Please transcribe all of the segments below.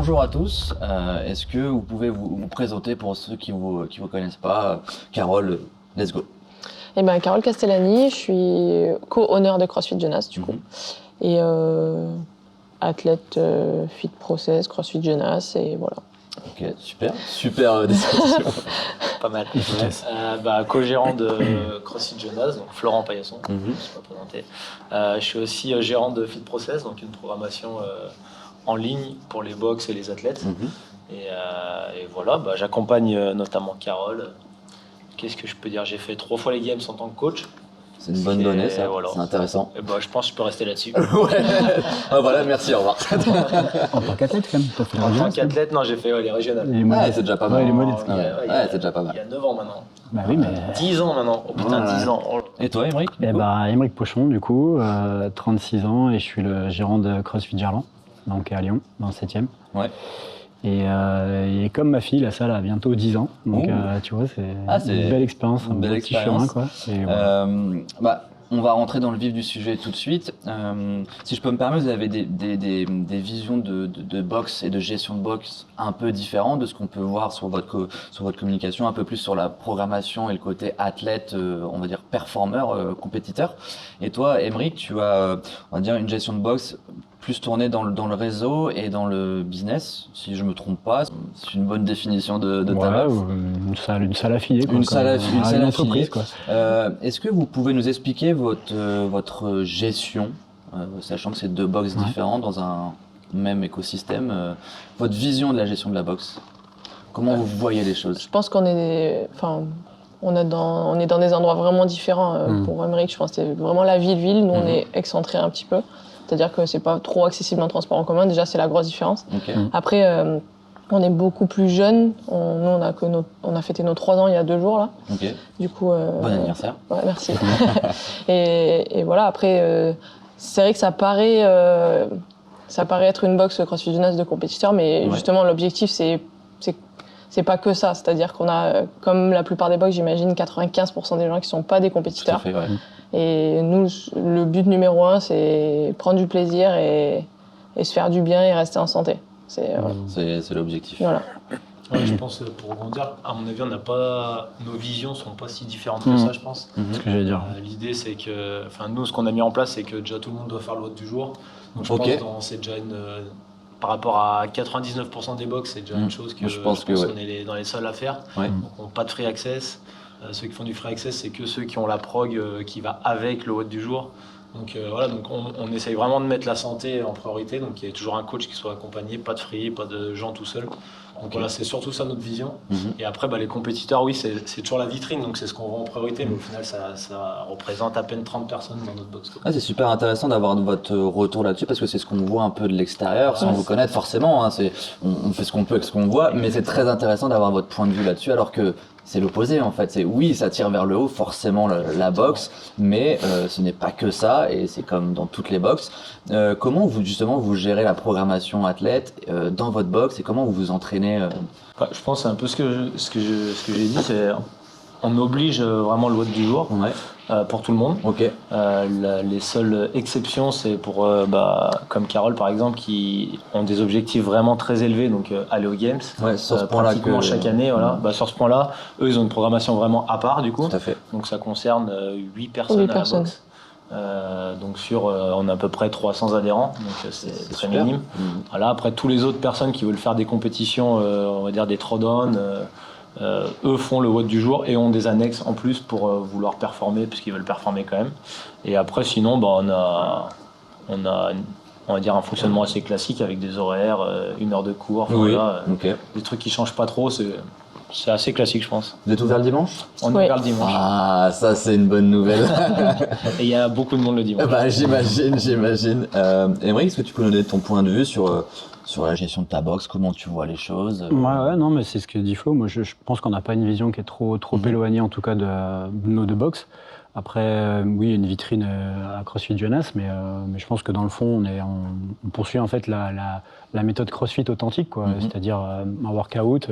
bonjour à tous. Est-ce que vous pouvez vous présenter pour ceux qui vous connaissent pas? Carole, let's go. Eh ben, Carole Castellani, je suis co-owner de CrossFit Jeunesse du coup. Et athlète Fit Process, CrossFit Jeunesse et voilà. Ok, super description. Pas mal. Co-gérant de CrossFit Jeunesse, donc Florent Paillasson, je ne suis pas présenté. Je suis aussi gérant de Fit Process, donc une programmation en ligne pour les box et les athlètes. Et voilà, j'accompagne notamment Carole. Qu'est-ce que je peux dire? J'ai fait 3 fois les games en tant que coach. C'est une bonne donnée, ça. Voilà. C'est intéressant. Et je pense que je peux rester là-dessus. Ouais. Voilà, merci, au revoir. En tant qu'athlète, quand même. En tant qu'athlète, non, j'ai fait les régionales. C'est déjà pas mal. Les modèles. C'est déjà pas mal. Il y a 9 ans maintenant. Bah oui, mais... 10 ans maintenant. Oh putain, 10 ans. Oh. Et toi, Émeric? Émeric Pochon, du coup, 36 ans, et je suis le gérant de CrossFit Gerland, donc à Lyon, dans le 7e. Ouais. Et comme ma fille, la salle a bientôt 10 ans, donc tu vois, c'est une belle expérience, un beau petit chemin, quoi. Et voilà. On va rentrer dans le vif du sujet tout de suite. Si je peux me permettre, vous avez des visions de boxe et de gestion de boxe un peu différentes de ce qu'on peut voir sur votre communication, un peu plus sur la programmation et le côté athlète, on va dire performeur, compétiteur. Et toi, Émeric, tu as, on va dire, une gestion de boxe plus tournée dans le réseau et dans le business, si je me trompe pas. C'est une bonne définition de ta boxe. Une salle affiliée. Une salle affiliée. Quoi. Est-ce que vous pouvez nous expliquer votre gestion, sachant que c'est 2 boxes différentes dans un même écosystème, votre vision de la gestion de la boxe? Comment vous voyez les choses? Je pense qu'on est, on est dans des endroits vraiment différents. Pour Émeric, je pense que c'est vraiment la ville. Nous, on est excentré un petit peu. C'est-à-dire que c'est pas trop accessible en transport en commun. Déjà, c'est la grosse différence. Okay. Après, on est beaucoup plus jeunes. On a fêté nos 3 ans il y a 2 jours là. Okay. Du coup, bon anniversaire. Ouais, merci. et voilà. Après, c'est vrai que ça paraît être une boxe CrossFit Jeunesse de compétiteurs, mais justement l'objectif c'est pas que ça. C'est-à-dire qu'on a, comme la plupart des box, j'imagine 95% des gens qui sont pas des compétiteurs. Tout à fait, ouais. Et nous, le but numéro 1, c'est prendre du plaisir et se faire du bien et rester en santé. C'est l'objectif. Voilà. Ouais, je pense, pour rebondir, à mon avis, nos visions sont pas si différentes que ça, je pense. C'est ce que j'allais dire. L'idée, c'est que, nous, ce qu'on a mis en place, c'est que déjà tout le monde doit faire le WOD du jour. Donc je pense que c'est déjà par rapport à 99% des box, c'est déjà une chose que je pense qu'on est dans les seuls à faire. Ouais. Donc on n'a pas de free access. Ceux qui font du free access, c'est que ceux qui ont la prog qui va avec le WOD du jour. Donc voilà, donc on essaye vraiment de mettre la santé en priorité. Donc il y a toujours un coach qui soit accompagné, pas de free, pas de gens tout seuls. Donc voilà, c'est surtout ça notre vision. Et après, les compétiteurs, oui, c'est toujours la vitrine, donc c'est ce qu'on voit en priorité, mais au final, ça représente à peine 30 personnes dans notre box. C'est super intéressant d'avoir votre retour là-dessus, parce que c'est ce qu'on voit un peu de l'extérieur, sans vous connaître forcément. On fait ce qu'on peut avec ce qu'on voit, mais c'est très intéressant d'avoir votre point de vue là-dessus, alors que c'est l'opposé en fait. Oui, ça tire vers le haut, forcément la boxe, mais ce n'est pas que ça, et c'est comme dans toutes les boxes. Comment vous gérez la programmation athlète dans votre box, et comment vous vous entraînez? Je pense que c'est un peu ce que j'ai dit, c'est on oblige vraiment le WOD du jour pour tout le monde. Okay. Les seules exceptions, c'est pour comme Carole par exemple, qui ont des objectifs vraiment très élevés, donc aller aux Games, sur ce point-là pratiquement chaque année. Sur ce point-là, eux ils ont une programmation vraiment à part du coup. Tout à fait. Donc ça concerne 8 personnes à la boxe. Donc on a à peu près 300 adhérents, donc c'est très minime. Voilà, après tous les autres personnes qui veulent faire des compétitions, on va dire des throwdowns, eux font le WOD du jour et ont des annexes en plus pour vouloir performer, puisqu'ils veulent performer quand même. Et après sinon on a on va dire un fonctionnement assez classique avec des horaires, 1 heure de cours, des trucs qui changent pas trop. C'est assez classique, je pense. Vous êtes ouvert le dimanche? On est ouvert le dimanche. Ah, ça c'est une bonne nouvelle. Et il y a beaucoup de monde le dimanche. J'imagine. Émeric, est-ce que tu peux nous donner ton point de vue sur la gestion de ta box, comment tu vois les choses? Non, mais c'est ce que dit Flo. Moi, je pense qu'on n'a pas une vision qui est trop éloignée, en tout cas, de nos 2 box. Après, oui, il y a une vitrine à CrossFit Jonas, mais je pense que dans le fond, on poursuit en fait la méthode CrossFit authentique, quoi. C'est-à-dire un workout,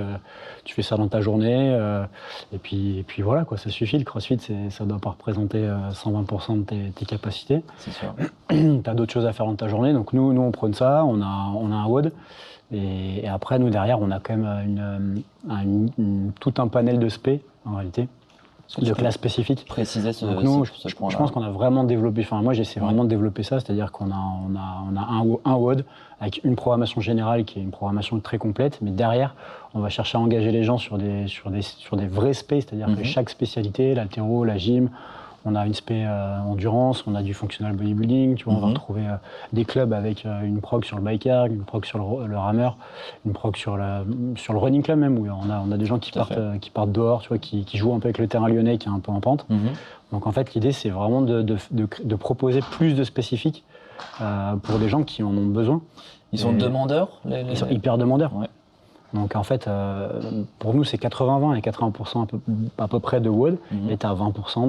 tu fais ça dans ta journée, et puis voilà, quoi, ça suffit. Le CrossFit, ça ne doit pas représenter 120% de tes capacités. C'est sûr. Tu as d'autres choses à faire dans ta journée, donc nous on prône ça, on a un WOD. Et après, nous, derrière, on a quand même tout un panel de spé, en réalité, de classes spécifiques. Préciser ce Donc nous, ce je point-là. pense qu'on a vraiment développé, enfin moi j'essaie vraiment de développer ça, c'est-à-dire qu'on a un WOD avec une programmation générale qui est une programmation très complète, mais derrière, on va chercher à engager les gens sur des vrais spés, c'est-à-dire que chaque spécialité, l'haltéro, la gym, on a une spé endurance, on a du functional bodybuilding, tu vois, on va retrouver des clubs avec une prog sur le bike erg, une prog sur le rameur, une prog sur le running club même, où on a des gens qui partent dehors, tu vois, qui jouent un peu avec le terrain lyonnais qui est un peu en pente. Donc en fait, l'idée, c'est vraiment de proposer plus de spécifiques pour des gens qui en ont besoin. Ils sont demandeurs Ils sont hyper demandeurs. Ouais. Donc en fait, pour nous, c'est 80-20 et 80% à peu près de WOD, et tu as 20%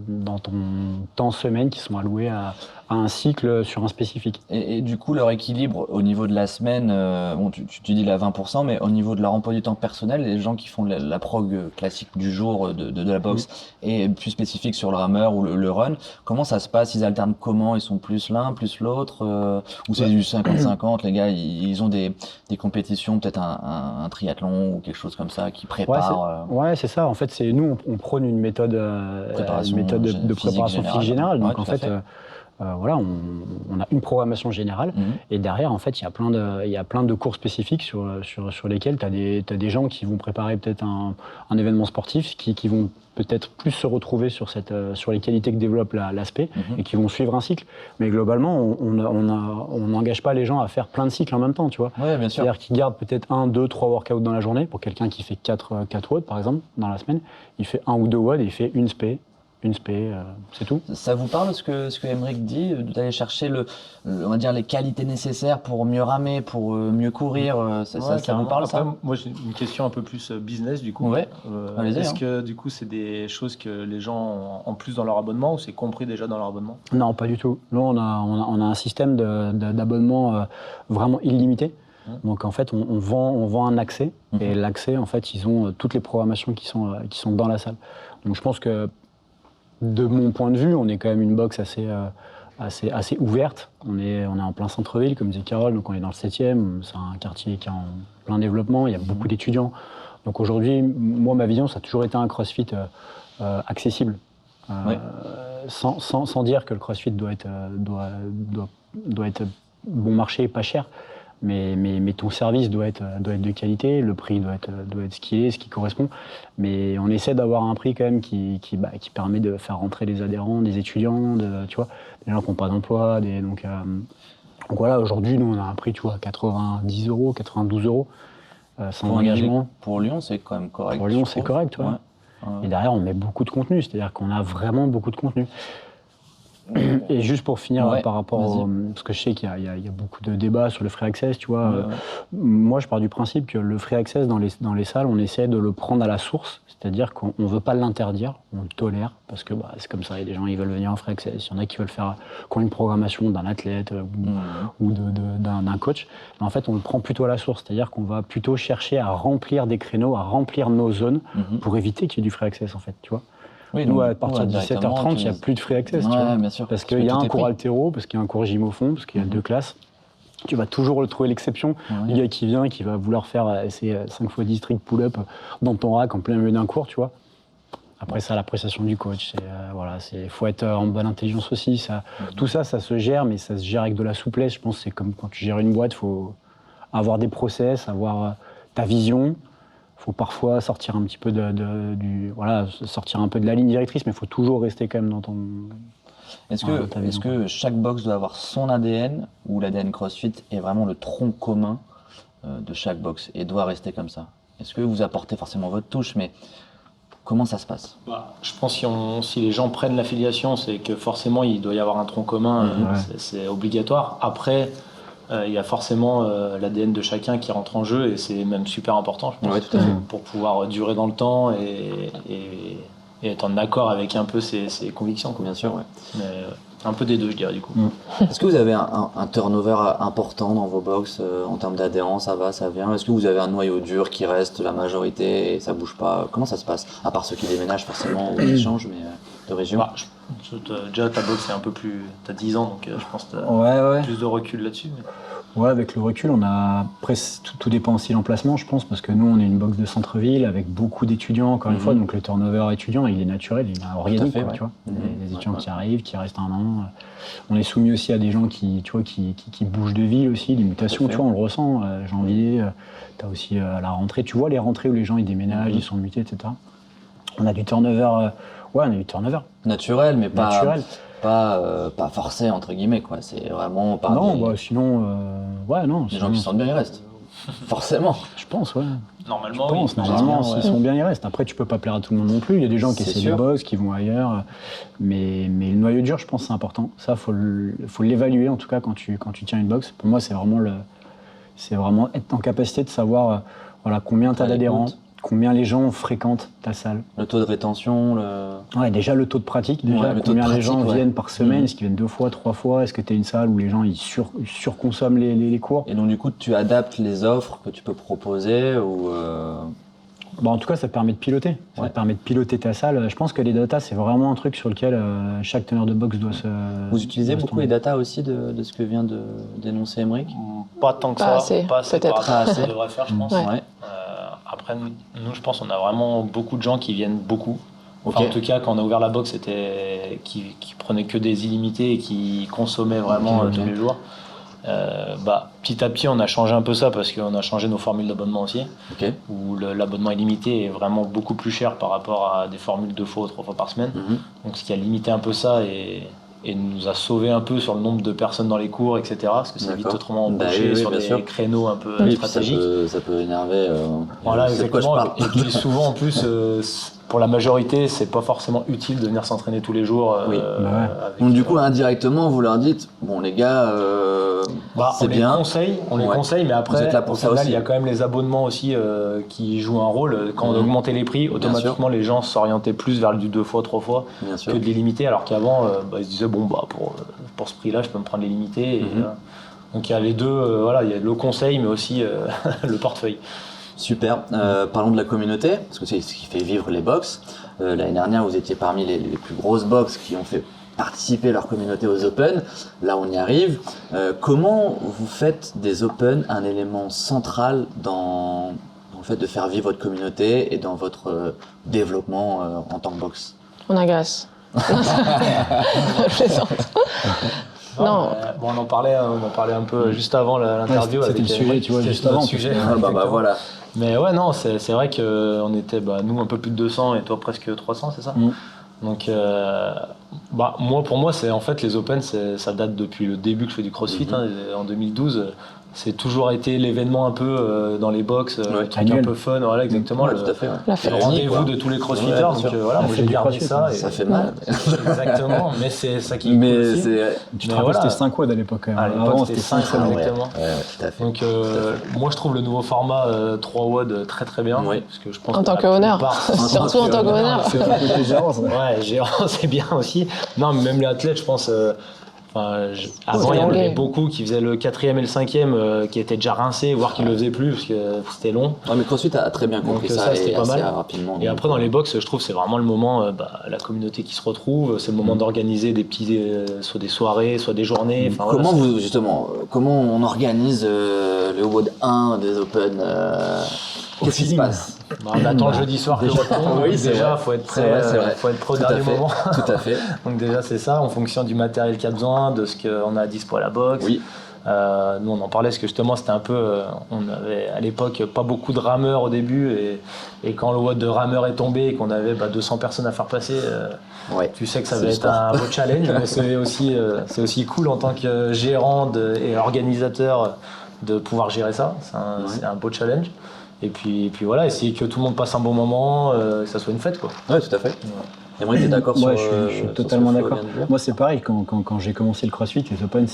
dans ton temps semaine qui sont alloués à un cycle sur un spécifique. Et du coup, leur équilibre au niveau de la semaine, bon, tu dis là 20%, mais au niveau de leur emploi du temps personnel, les gens qui font la prog classique du jour de la boxe et plus spécifique sur le rameur ou le run, comment ça se passe? Ils alternent comment? Ils sont plus l'un, plus l'autre? Ou c'est du 50-50? Les gars, ils ont des compétitions, peut-être un triathlon ou quelque chose comme ça qui prépare? Ouais, c'est ça. En fait, nous, on prône une méthode, de préparation physique générale. Donc en fait, voilà, on a une programmation générale et derrière, en fait, il y a plein de cours spécifiques sur lesquels tu as des gens qui vont préparer peut-être un événement sportif, qui vont peut-être plus se retrouver sur les qualités que développe l'aspect et qui vont suivre un cycle. Mais globalement, on n'engage pas les gens à faire plein de cycles en même temps, tu vois. Ouais, bien sûr. C'est-à-dire qu'ils gardent peut-être 1, 2, 3 workouts dans la journée. Pour quelqu'un qui fait 4 WOD, par exemple, dans la semaine, il fait 1 ou 2 WOD et il fait une spé, c'est tout. Ça vous parle ce que Aymeric dit, d'aller chercher on va dire les qualités nécessaires pour mieux ramer, pour mieux courir, ça vous parle? Après, ça? moi j'ai une question un peu plus business du coup. Ouais. Est-ce que du coup c'est des choses que les gens ont en plus dans leur abonnement ou c'est compris déjà dans leur abonnement? Non, pas du tout. Nous on a un système d'abonnement vraiment illimité. Donc en fait on vend un accès et l'accès en fait ils ont toutes les programmations qui sont dans la salle. Donc je pense que de mon point de vue, on est quand même une box assez ouverte. On est en plein centre-ville, comme disait Carole, donc on est dans le 7e. C'est un quartier qui est en plein développement, il y a beaucoup d'étudiants. Donc aujourd'hui, moi, ma vision, ça a toujours été un CrossFit accessible. Sans dire que le CrossFit doit être bon marché et pas cher. Mais ton service doit être de qualité, le prix doit être ce qu'il est, ce qui correspond. Mais on essaie d'avoir un prix quand même qui permet de faire rentrer des adhérents, des étudiants, tu vois, des gens qui n'ont pas d'emploi. Donc voilà, aujourd'hui, nous, on a un prix, tu vois, 90 €, 92 €, sans engagement. Pour Lyon, c'est quand même correct. Pour Lyon, c'est correct, tu vois. Et derrière, on met beaucoup de contenu, c'est-à-dire qu'on a vraiment beaucoup de contenu. Et juste pour finir par rapport parce que je sais qu'il y a beaucoup de débats sur le free access, tu vois. Moi, je pars du principe que le free access dans les salles, on essaie de le prendre à la source, c'est-à-dire qu'on ne veut pas l'interdire, on le tolère parce que c'est comme ça. Il y a des gens qui veulent venir en free access, il y en a qui veulent faire qui ont une programmation d'un athlète ou d'un coach. Mais en fait, on le prend plutôt à la source, c'est-à-dire qu'on va plutôt chercher à remplir des créneaux, à remplir nos zones pour éviter qu'il y ait du free access, en fait, tu vois. Oui, nous, à partir de 17h30, il n'y a plus de free access. Tu vois, bien sûr. parce qu'il y a un cours haltéro, parce qu'il y a un cours gym au fond, parce qu'il y a 2 classes. Tu vas toujours trouver l'exception. Le gars qui vient et qui va vouloir faire ses 5 x 10 strict pull-up dans ton rack en plein milieu d'un cours, tu vois. Après ça, l'appréciation du coach, faut être en bonne intelligence aussi. Tout ça se gère, mais ça se gère avec de la souplesse. Je pense que c'est comme quand tu gères une boîte, il faut avoir des process, avoir ta vision. Il faut parfois sortir un petit peu sortir un peu de la ligne directrice, mais il faut toujours rester quand même dans ton. Est-ce que chaque box doit avoir son ADN ou l'ADN CrossFit est vraiment le tronc commun de chaque box et doit rester comme ça? Est-ce que vous apportez forcément votre touche, mais comment ça se passe? Je pense que si les gens prennent l'affiliation, c'est que forcément il doit y avoir un tronc commun, c'est obligatoire. Après, il y a forcément l'ADN de chacun qui rentre en jeu et c'est même super important, je pense, tout à fait. pour pouvoir durer dans le temps et et être en accord avec un peu ses convictions, quoi. Bien sûr, ouais. Mais, un peu des deux, je dirais, du coup. Est-ce que vous avez un turnover important dans vos box en termes d'adhérence, ça va, ça vient? Est-ce que vous avez un noyau dur qui reste la majorité et ça bouge pas? Comment ça se passe? À part ceux qui déménagent forcément ou qui changent, mais de région. Bah, déjà, ta box est un peu plus... T'as 10 ans, donc je pense que t'as Ouais. plus de recul là-dessus. Mais... Ouais, avec le recul, on a. Après, tout dépend aussi de l'emplacement, je pense, parce que nous, on est une box de centre-ville avec beaucoup d'étudiants, encore une fois, donc le turnover étudiant, il est naturel, il est organique, fait, quoi, ouais. tu vois. Des étudiants qui arrivent, qui restent un an. On est soumis aussi à des gens qui bougent de ville aussi, des mutations, tu vois, on le ressent. Janvier, t'as aussi à la rentrée, tu vois les rentrées où les gens ils déménagent, ils sont mutés, etc. On a du turnover, on a du turnover. Naturel, mais pas. Naturel. Pas forcé entre guillemets quoi, c'est vraiment par Non, des, bah sinon, non. les gens qui se sentent bien ils restent. Forcément. Je pense, ouais. Normalement, Je pense, normalement, s'ils sont bien, ils restent. Après, tu peux pas plaire à tout le monde non plus. Il y a des gens qui C'est essaient sûr. des box, qui vont ailleurs. Mais le noyau dur, je pense, c'est important. Ça, faut l'évaluer en tout cas quand tu tiens une box. Pour moi, c'est vraiment être en capacité de savoir combien tu as À d'adhérents, l'écoute. combien les gens fréquentent ta salle. Le taux de rétention, Ouais, déjà le taux de pratique, Ouais, le taux de combien les gens pratique, ouais. viennent par semaine, Mhm. est-ce qu'ils viennent 2 fois, 3 fois, est-ce que tu es une salle où les gens ils surconsomment les cours. et donc du coup tu adaptes les offres que tu peux proposer ou Bah, en tout cas, ça te permet de piloter. Ça Ouais. te permet de piloter ta salle. Je pense que les datas, c'est vraiment un truc sur lequel chaque teneur de box doit se. vous utilisez doit se beaucoup tourner. les datas aussi de ce que vient de d'énoncer Emeric? Pas tant que Pas ça. assez, pas assez peut-être. par rapport à ce Pas qu'on assez. devrait faire, je pense. Ouais. Ouais. Après, nous, je pense qu'on a vraiment beaucoup de gens qui viennent beaucoup. Enfin, Ok. en tout cas, quand on a ouvert la box, c'était qui prenaient que des illimités et qui consommaient vraiment Ok. tous les jours. Petit à petit, on a changé un peu ça parce qu'on a changé nos formules d'abonnement aussi, Ok. où l'abonnement illimité est vraiment beaucoup plus cher par rapport à des formules 2 fois ou 3 fois par semaine. Mhm. Donc, ce qui a limité un peu ça et nous a sauvé un peu sur le nombre de personnes dans les cours, etc. Parce que c'est vite D'accord. autrement Bah embauché oui, sur bien des sûr. créneaux un peu Oui, puis stratégiques. ça peut énerver. Voilà, c'est de quoi je exactement. parle. Et puis souvent, en plus, pour la majorité, c'est pas forcément utile de venir s'entraîner tous les jours. Oui. Bah ouais. avec, Donc du coup indirectement vous leur dites bon les gars c'est on bien. les Ouais. conseille, mais après, Vous êtes là pour au ça final, aussi. il y a quand même les abonnements aussi qui jouent un rôle. Quand on Mhm. augmentait les prix, automatiquement, les gens s'orientaient plus vers du 2 fois, 3 fois Bien sûr. que de l'illimité, alors qu'avant, ils se disaient, pour ce prix-là, je peux me prendre l'illimité. Et, Mhm. donc il y a les deux, il y a le conseil, mais aussi le portefeuille. Super. Parlons de la communauté, parce que c'est ce qui fait vivre les box. L'année dernière, vous étiez parmi les plus grosses box qui ont fait participer leur communauté aux Open. Là, on y arrive. Comment vous faites des Open un élément central dans le fait de faire vivre votre communauté et dans votre développement en tant que box? On agace. Je plaisante. Non. On en parlait un peu juste avant l'interview. Ouais, c'était avec le sujet, Emeric. tu vois, C'était juste notre avant. sujet. Ah, bah voilà. Mais ouais, non, c'est vrai qu'on était, nous, un peu plus de 200 et toi presque 300, c'est ça? Mm. Donc, pour moi, c'est en fait les Open, ça date depuis le début que je fais du CrossFit, en 2012. C'est toujours été l'événement un peu dans les box, Ouais, le truc un annuel. peu fun, voilà, exactement. Ouais, le, tout à fait. Ouais. La le fête. rendez-vous quoi. de tous les Ouais, crossfitters. bien Donc sûr. voilà, La moi fête j'ai du gardé CrossFit, ça. Ça fait mal. Exactement, mais c'est ça qui est cool Mais aussi. c'est Tu Mais te rappelles, voilà. c'était 5 WOD à l'époque. À l'époque, Avant, c'était c'était 5 5, Ah ouais. exactement. Ouais, tout à fait. Donc moi je trouve le nouveau format 3 WOD très très bien. Oui. Parce que je pense En que tant la que honneur. plupart- Surtout en tant que honneur. C'est un côté gérant, ça. Ouais, gérant c'est bien aussi. Non, mais même les athlètes, je pense. Avant, il y en avait longuet. beaucoup qui faisaient le 4e et le 5e qui étaient déjà rincés, voire qui le faisaient plus parce que c'était long. Ouais, mais CrossFit a très bien compris Donc, ça, ça, c'était et pas assez mal. rapidement. Et après, dans les box, je trouve que c'est vraiment le moment, la communauté qui se retrouve, c'est le moment d'organiser des petits, soit des soirées, soit des journées. Enfin, voilà, Comment c'est- vous justement, comment on organise le WOD 1 des Open Qu'est-ce qui se feeling. passe? on attend le jeudi soir que je reprends. Oui, c'est déjà, vrai. faut être C'est prêt, vrai, c'est vrai. faut être pro Tout à dernier fait. moment. Tout à fait. Donc déjà, c'est ça, en fonction du matériel qu'il y a besoin, de ce qu'on a à dispo à la box. Oui. Nous, on en parlait parce que justement, c'était un peu. On avait à l'époque pas beaucoup de rameurs au début, et quand le WOD de rameur est tombé et qu'on avait 200 personnes à faire passer, Ouais. tu sais que ça C'est va du être sport. un beau challenge, mais c'est aussi cool en tant que gérant et organisateur de pouvoir gérer ça. C'est un beau challenge. Et puis voilà, essayer que tout le monde passe un bon moment, que ça soit une fête, quoi. Ouais, tout à fait. Emery, t'es d'accord sur Ouais, je suis sur totalement ce que Flo d'accord. vient de dire Moi, c'est pareil, quand j'ai commencé le CrossFit, les Open,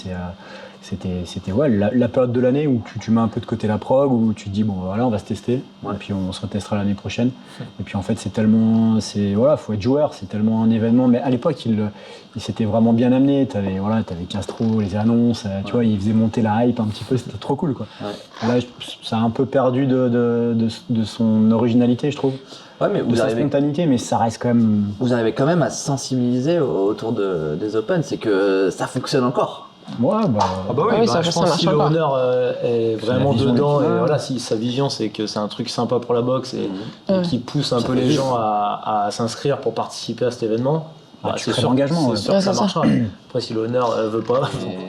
c'était ouais, la période de l'année où tu mets un peu de côté la prog, où tu te dis, bon, voilà, on va se tester, et puis on se retestera l'année prochaine. Et puis en fait, voilà, faut être joueur, c'est tellement un événement. Mais à l'époque, il s'était vraiment bien amené. T'avais Castro, les annonces, tu vois, il faisait monter la hype un petit peu, c'était trop cool, quoi. Ouais. Là, ça a un peu perdu de son originalité, je trouve. Ouais, mais De sa spontanéité, mais ça reste quand même. vous arrivez quand même à sensibiliser autour des Open, c'est que ça fonctionne encore. Ouais, bah. Ah bah oui, Ah oui, bah, ça je pense marche que si le encore. honneur est vraiment vision dedans, du et client. voilà, si sa vision c'est que c'est un truc sympa pour la boxe et Ouais. qui pousse un Ça peu fait les vivre. gens à s'inscrire pour participer à cet événement, Ah, bah, tu c'est crées sûr, l'engagement, c'est ouais. sûr Ouais, que ça c'est ça. marchera. Après, si l'honneur veut pas,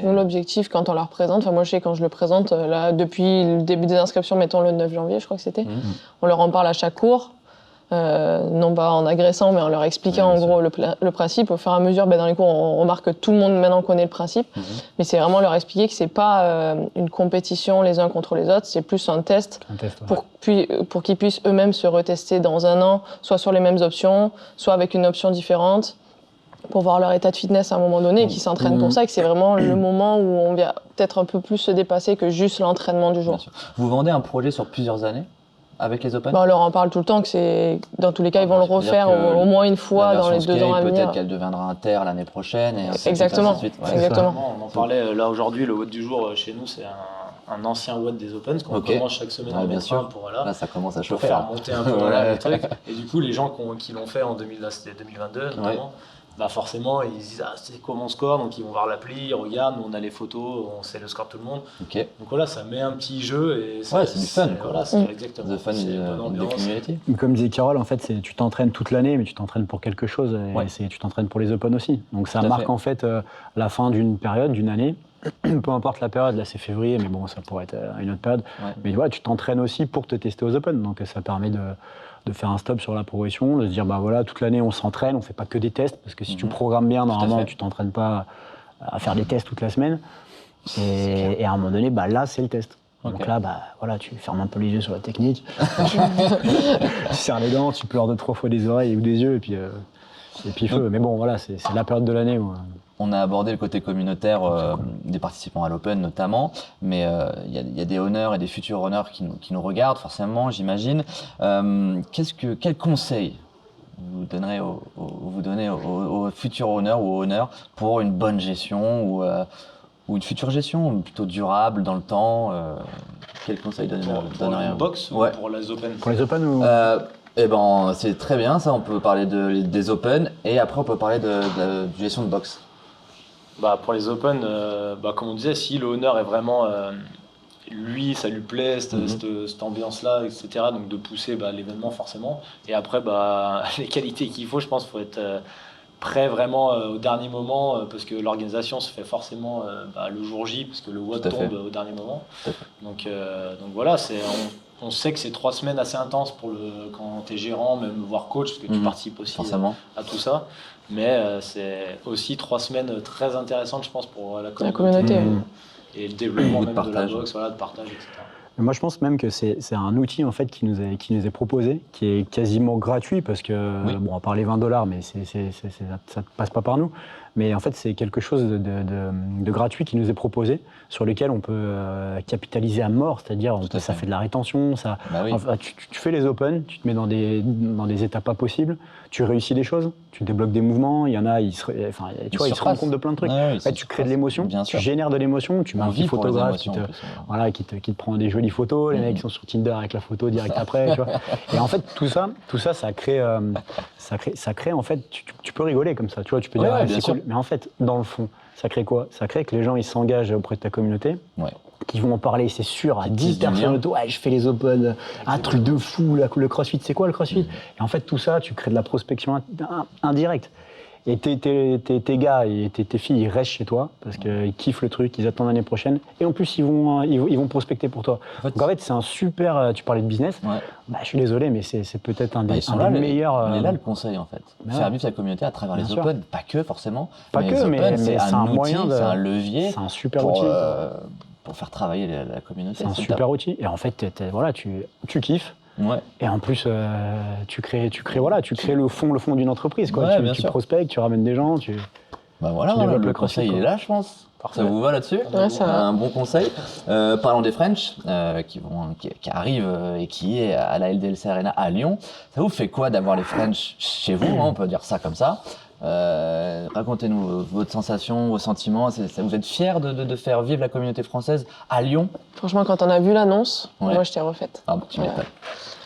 Nous, l'objectif, quand on leur présente, moi je sais quand je le présente, là, depuis le début des inscriptions, mettons le 9 janvier, je crois que c'était, on leur en parle à chaque cours, non pas en agressant, mais en leur expliquant Ouais, en gros le principe. Au fur et à mesure, dans les cours, on remarque que tout le monde maintenant connaît le principe, mais c'est vraiment leur expliquer que c'est pas une compétition les uns contre les autres, c'est plus un test Un test, ouais. pour qu'ils puissent eux-mêmes se retester dans un an, soit sur les mêmes options, soit avec une option différente, pour voir leur état de fitness à un moment donné et qu'ils s'entraînent pour ça, et que c'est vraiment le moment où on vient peut-être un peu plus se dépasser que juste l'entraînement du jour. Bien sûr. Vous vendez un projet sur plusieurs années avec les Open? On leur en parle tout le temps, que c'est dans tous les cas, ils vont le C'est-à-dire refaire que au moins une fois la dans les version 2 ans à scale, venir. peut-être qu'elle deviendra inter l'année prochaine. Et ainsi de suite, Exactement. ainsi de suite. Ouais. Exactement. on en parlait là aujourd'hui, le WOD du jour chez nous, c'est un ancien WOD des Open, qu'on Ok. commence chaque semaine Ouais, en bien mettre sûr. un pour voilà. Là, ça commence à Pour chauffer. faire là. monter un peu voilà, le truc. Et du coup, les gens qui l'ont fait en 2000, là, c'était 2022 notamment, bah forcément, ils se disent ah, c'est quoi mon score, donc ils vont voir l'appli, ils regardent, nous, on a les photos, on sait le score de tout le monde. Ok. Donc voilà, ça met un petit jeu et Ouais, c'est du fun, quoi. Voilà, c'est exactement. The fun c'est is une bonne the ambiance. community. Comme disait Carole, en fait, tu t'entraînes toute l'année, mais tu t'entraînes pour quelque chose. Et Ouais. tu t'entraînes pour les Open aussi. Donc ça Tout à marque fait. en fait la fin d'une période, d'une année. Peu importe la période, là c'est février, mais bon, ça pourrait être une autre période. Ouais. Mais voilà, tu t'entraînes aussi pour te tester aux Open. Donc ça permet de faire un stop sur la progression, de se dire, bah voilà, toute l'année on s'entraîne, on fait pas que des tests, parce que si tu programmes bien, normalement, fait. tu t'entraînes pas à faire des tests toute la semaine. Et à un moment donné, bah là, c'est le test. Ok. Donc là, bah voilà, tu fermes un peu les yeux sur la technique, tu serres les dents, tu pleures 2-3 fois des oreilles ou des yeux, et puis feu. Mais bon, voilà, c'est la période de l'année où. On a abordé le côté communautaire des participants à l'Open notamment, mais il y a des honneurs et des futurs honneurs qui nous regardent forcément, j'imagine. Quel conseil vous donnerez vous donnez aux futurs honneurs ou aux honneurs pour une bonne gestion ou une future gestion plutôt durable dans le temps? Quel conseil Pour donneriez-vous? la boxe ou Ouais. pour les Open? Pour les Open ou. Eh ben, c'est très bien ça, on peut parler des Open et après on peut parler de gestion de boxe. Bah, pour les Open, bah, comme on disait, si le honneur est vraiment lui, ça lui plaît, cette ambiance-là, etc. Donc de pousser bah, l'événement forcément. Et après, bah, les qualités qu'il faut, je pense, faut être prêt vraiment au dernier moment, parce que l'organisation se fait forcément bah, le jour J, parce que le WOD Tout à fait. tombe au dernier moment. Tout à fait. Donc voilà, on sait que c'est 3 semaines assez intenses quand tu es gérant, même voire coach, parce que tu participes aussi Forcément. à tout ça. Mais c'est aussi 3 semaines très intéressantes, je pense, pour la La communauté. et le développement De même de la partage. boxe, voilà, de partage, etc. Moi, je pense même que c'est un outil en fait qui nous est proposé, qui est quasiment gratuit parce que Oui. bon, à part les $20, mais ça ne passe pas par nous. Mais en fait, c'est quelque chose de gratuit qui nous est proposé, sur lequel on peut capitaliser à mort, c'est-à-dire Tout à ça fait. fait de la rétention, ça. Bah oui. Enfin, tu fais les Open, tu te mets dans des états pas possibles, tu réussis des choses, tu débloques des mouvements. Il y en a, ils se rendent compte de plein de trucs. Ouais, Ouais, tu crées de l'émotion, Bien tu sûr. génères de l'émotion, tu mets un On petit vit pour les photographe émotions, en plus. voilà, qui te prend des jolies photos, les mecs qui sont sur Tinder avec la photo direct après, tu vois. Et en fait, tout ça, ça crée en fait, tu peux rigoler comme ça, tu vois, tu peux dire, Ouais, ah, bien c'est sûr. cool. Mais en fait, dans le fond, ça crée quoi? Ça crée que les gens, ils s'engagent auprès de ta communauté, Ouais. qui vont en parler, c'est sûr, à Qui 10 tissent du personnes lien. autour, ouais, je fais les Open, un truc de fou, le CrossFit, c'est quoi le CrossFit? Et en fait, tout ça, tu crées de la prospection indirecte. Et tes gars et tes filles, ils restent chez toi parce qu'ils kiffent le truc, ils attendent l'année prochaine. Et en plus, ils vont prospecter pour toi. En fait, Donc en fait, c'est un super. Tu parlais de business. Ouais. Bah, je suis désolé, mais c'est peut-être un Bah, des, ils sont un là, des meilleurs. il est là le conseil en fait. Bah Faire ouais. vivre sa communauté à travers Bien les sûr. Open, pas que forcément. Pas mais que, les Open, mais c'est c'est un outil, moyen de- c'est un levier C'est un super pour, outil. pour faire travailler la communauté. C'est un top. super outil. Et en fait, voilà, tu kiffes. Ouais. Et en plus, tu crées le fond d'une entreprise, quoi. Ouais, bien tu sûr. prospectes, tu ramènes des gens, Bah voilà, Tu développes le le CrossFit, conseil il quoi. est là, je pense. Parfait. Ça vous va là-dessus? Ouais, ça va. Un bon conseil. Parlons des French qui arrivent et qui est à la LDLC Arena à Lyon. Ça vous fait quoi d'avoir les French chez vous, hein, on peut dire ça comme ça. Racontez-nous votre sensation, vos sentiments. Vous êtes fiers de faire vivre la communauté française à Lyon? Franchement, quand on a vu l'annonce, Ouais. moi, j'étais refaite. Ah, bah, tu m'étonnes.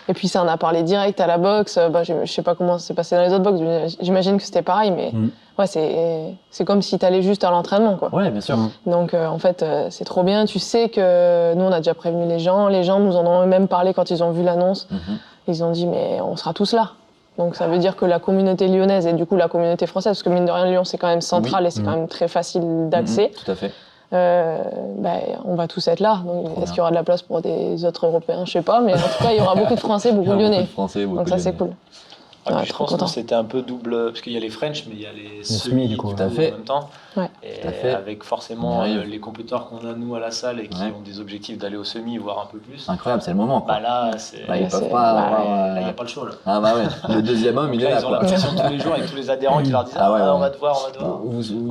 Et puis ça en a parlé direct à la boxe. Je sais pas comment c'est passé dans les autres boxes. J'imagine que c'était pareil, mais ouais, c'est comme si t'allais juste à l'entraînement, quoi. Ouais, bien sûr. Donc en fait, c'est trop bien. Tu sais que nous, on a déjà prévenu les gens. Les gens nous en ont même parlé quand ils ont vu l'annonce. Ils ont dit, mais on sera tous là. Donc ça veut dire que la communauté lyonnaise et du coup la communauté française, parce que mine de rien, Lyon, c'est quand même central et c'est quand même très facile d'accès. Tout à fait. On va tous être là. Donc, est-ce qu'il y aura de la place pour des autres Européens? Je sais pas, mais en tout cas, il y aura beaucoup de Français, beaucoup de Beaucoup Lyonnais. de Français, beaucoup Donc de ça, c'est Lyonnais. cool. Ah, Ouais, puis je trop pense que content. c'était un peu double, parce qu'il y a les French, mais il y a les semi, semi du coup, tout à fait. en même temps. Ouais. Et Tout à fait. avec On forcément y arrive. les compétiteurs qu'on a nous à la salle et qui Ouais. ont des objectifs d'aller au semi, voire un peu plus. Incroyable, c'est le moment, quoi. Bah là, c'est. Là, ils Là, peuvent c'est- pas bah, avoir, Là, il n'y a pas le choix. Là. Ah bah ouais, le deuxième homme, Donc il est là, là, ils ont la quoi. pression tous les jours avec tous les adhérents qui leur disent Ah ouais, on ouais. va te voir, on va te voir.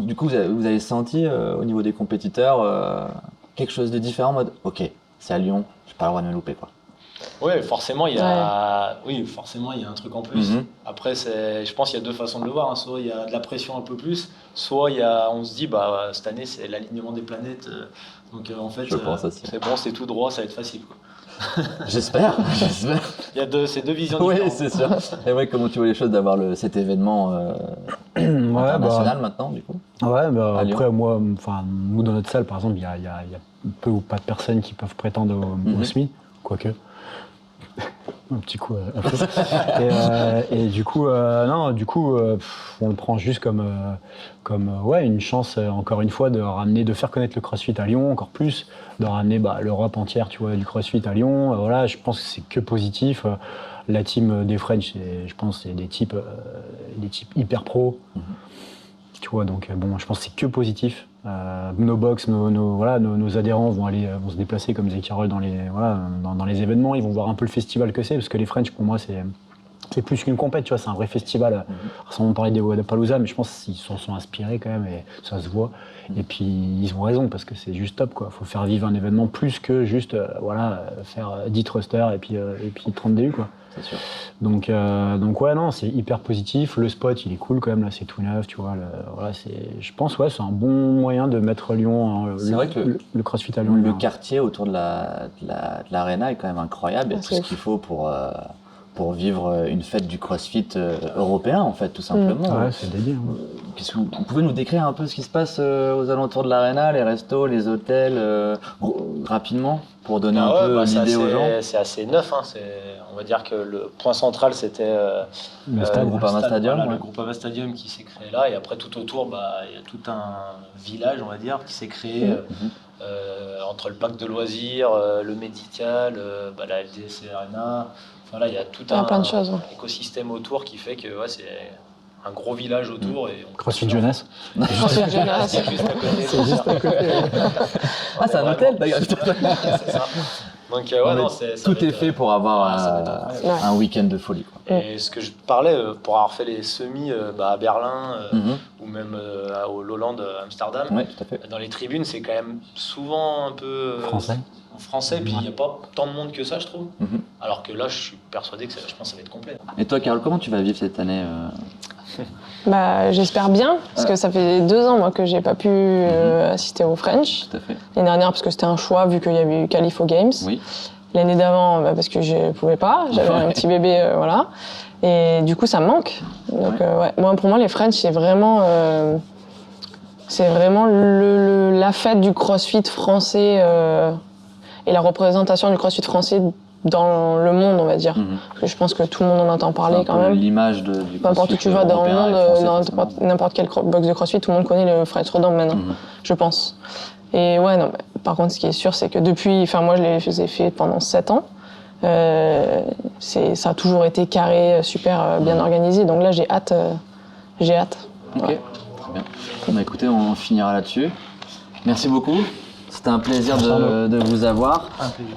Du coup, vous avez senti au niveau des compétiteurs quelque chose de différent en mode ok, c'est à Lyon, j'ai pas le droit de me louper, quoi. Oui, forcément, il y a un truc en plus. Mhm. Après, je pense qu'il y a deux façons de le voir. Hein. Soit il y a de la pression un peu plus, soit on se dit, cette année, c'est l'alignement des planètes. Donc, en fait, Je pense aussi. c'est bon, c'est tout droit, ça va être facile. Quoi. J'espère, j'espère. Il y a ces deux visions Oui, différentes. c'est sûr. Et ouais, comment tu vois les choses d'avoir cet événement international maintenant, du coup? Ouais, bah, À Lyon. après, nous, dans notre salle, par exemple, il y a peu ou pas de personnes qui peuvent prétendre au SMI, quoique. Un petit coup. Et du coup, on le prend juste comme une chance, encore une fois, de faire connaître le CrossFit à Lyon encore plus, de ramener l'Europe entière, tu vois, du CrossFit à Lyon. Voilà, je pense que c'est que positif. La team des French, je pense, c'est des types hyper pro. Tu vois, donc bon, je pense que c'est que positif. Nos box, nos adhérents vont se déplacer comme disait Carole dans les événements. Ils vont voir un peu le festival que c'est, parce que les French, pour moi, c'est plus qu'une compète, tu vois, c'est un vrai festival. Sans parler des Wodapalooza, mais je pense qu'ils s'en sont inspirés quand même et ça se voit. Et puis ils ont raison parce que c'est juste top, quoi. Faut faire vivre un événement plus que juste faire 10 thrusters et puis 30 DU, quoi. C'est sûr. Donc ouais, non, c'est hyper positif. Le spot, il est cool quand même, là, c'est tout neuf, tu vois. Je pense, ouais, c'est un bon moyen de mettre Lyon, C'est vrai que le CrossFit à Lyon. Le quartier autour de l'arena est quand même incroyable. Il y a Ah, tout c'est ce ouf. qu'il faut pour vivre une fête du CrossFit européen, en fait, tout simplement. Ouais, c'est dédié. Hein. Vous pouvez nous décrire un peu ce qui se passe aux alentours de l'arena, les restos, les hôtels, rapidement, pour donner un peu l'idée aux gens? C'est assez neuf. Hein. On va dire que le point central, c'était Le stade, Groupama Stadium, voilà, ouais. le Groupama Stadium qui s'est créé là. Et après, tout autour, il y a tout un village, on va dire, qui s'est créé entre le parc de loisirs, le médical, la LDC Arena. Enfin, là, il y a tout Il y a plein de choses, ouais. écosystème autour qui fait que c'est un gros village autour. Et on CrossFit Jeunesse. CrossFit Jeunesse. C'est juste à côté. C'est juste à côté. Ah, c'est un hôtel, d'ailleurs. C'est ça. Donc, Tout est fait pour avoir ça va être incroyable. un week-end de folie, quoi. Et ce que je parlais, pour avoir fait les semis à Berlin ou même au Lowland à Amsterdam, Oui, tout à fait. dans les tribunes, c'est quand même souvent un peu Français. en français, puis il n'y a pas tant de monde que ça, je trouve. Mhm. Alors que là, je suis persuadé que je pense que ça va être complet. Et toi, Carole, comment tu vas vivre cette année J'espère bien, parce que ça fait 2 ans moi, que j'ai pas pu assister au French. Tout à fait. L'année dernière, parce que c'était un choix, vu qu'il y avait eu Qualif aux Games. Oui. L'année d'avant, parce que je pouvais pas, j'avais un petit bébé, voilà. Et du coup, ça me manque. Donc, pour moi, les French, c'est vraiment la fête du CrossFit français et la représentation du CrossFit français dans le monde, on va dire. Parce que je pense que tout le monde en entend parler quand même. L'image du Peu importe où tu vas dans le monde, dans n'importe quelle box de CrossFit, tout le monde connaît le French Throwdown maintenant, je pense. Et par contre, ce qui est sûr, c'est que moi je les ai fait pendant 7 ans. Ça a toujours été carré, super bien organisé. Donc là, j'ai hâte. Ok, très bien. Écoutez, on finira là-dessus. Merci beaucoup. C'était un plaisir de vous avoir. Un plaisir.